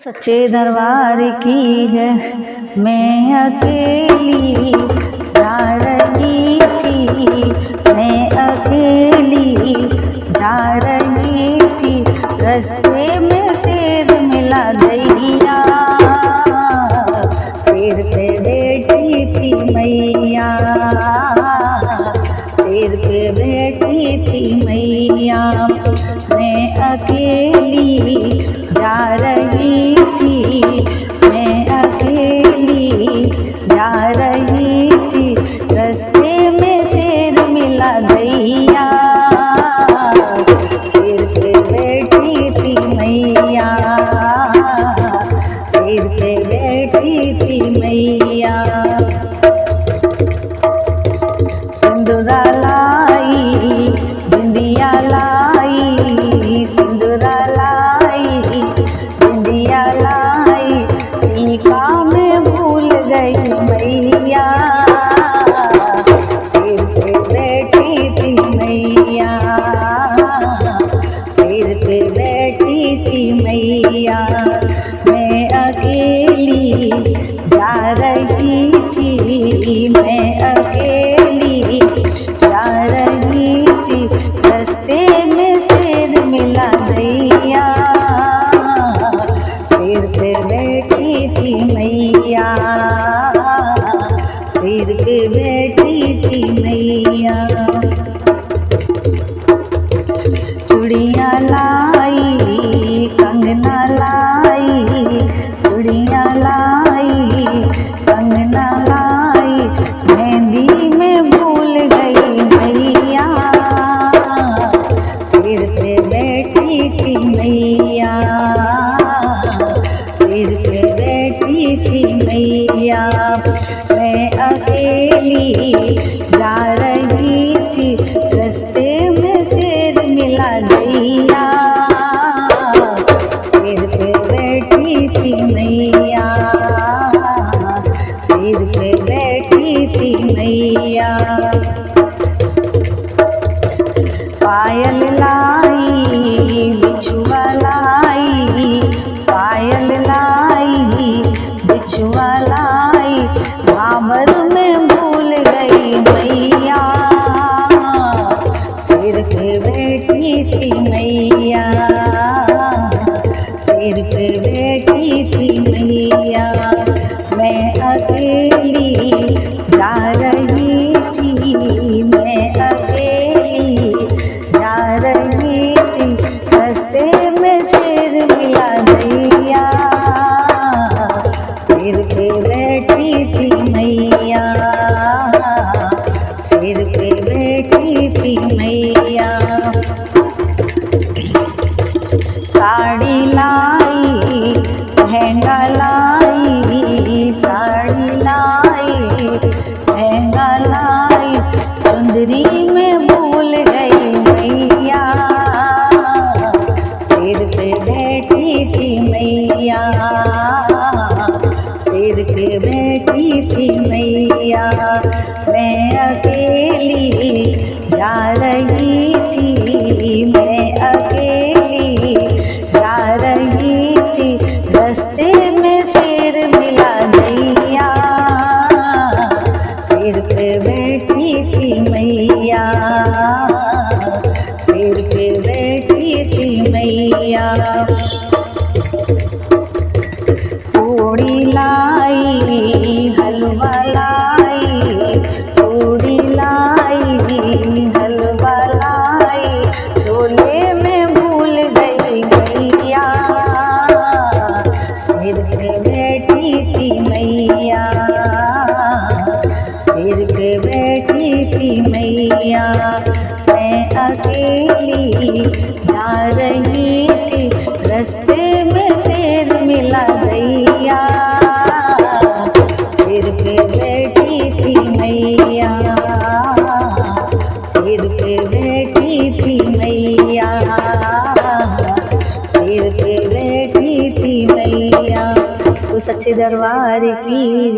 सच्चे दरबार की जय। मैं अकेली जा रही थी, मैं अकेली जा रही थी, रास्ते में शेर मिला दैया, शेर पे बैठी थी मैया, शेर पे बैठी थी मैया। मैं अकेली जा रही थी, मैं अकेली जा रही थी, रास्ते में शेर मिला दैया, शेर पे बैठी थी मैया, शेर पे बैठी थी मैया। सिंदूरा लाई बिंदिया लाई, सिंदूरा लाई बिंदिया लाई, टीका में भूल गई मैया, शेर पे बैठी थी मैया, शेर पे बैठी थी मैया। मैं अकेली जा रही थी, मैं अकेली जा रही थी, रास्ते में शेर मिला दैया, शेर पे बैठी थी मैया, शेर पे बैठी थी मैया। चूड़ियाँ लाई कंगना लाई, चूड़ियाँ लाई कंगना लाई, मेहंदी में भूल गई मैया, शेर पे बैठी थी मैया, शेर पे बैठी थी मैया। मैं अकेली जा रही थी, रास्ते में शेर मिला दैया, शेर पे बैठी थी मैया, शेर पे बैठी थी मैया। पायल लाई बिछुआ लाई, पायल लाई बिछुआ लाई, भावर में भूल गई मैया, शेर पे बैठी थी मैया, शेर पे बैठी थी मैया। मैं अकेली जा रही थी, मैं अकेली जा रही थी, रास्ते में शेर मिला दैया, शेर पे बैठी थी मैया, शेर पे बैठी थी मैया। साड़ी लाई लहंगा लाई, साड़ी लाई लहंगा लाई, चुंदरी में भूल गई मैया, शेर पे बैठी थी मैया, शेर पे बैठी थी मैया। मैं अकेली जा रही थी, मैं अकेली जा रही थी, रास्ते में शेर मिला दैया, शेर पे बैठी थी मैया, शेर पे बैठी थी मैया। पूड़ी लाई हलवा लाई, पूड़ी लाई हलवा लाई, छोले में भूल गई मैया, शेर पे बैठी थी मैया, शेर पे बैठी थी मैया। मैं अकेली जा रही थी, रास्ते में शेर मिला दैया, शेर पे बैठी थी मैया, शेर पे बैठी थी मैया, शेर पे बैठी थी मैया। तो सच्चे दरबार की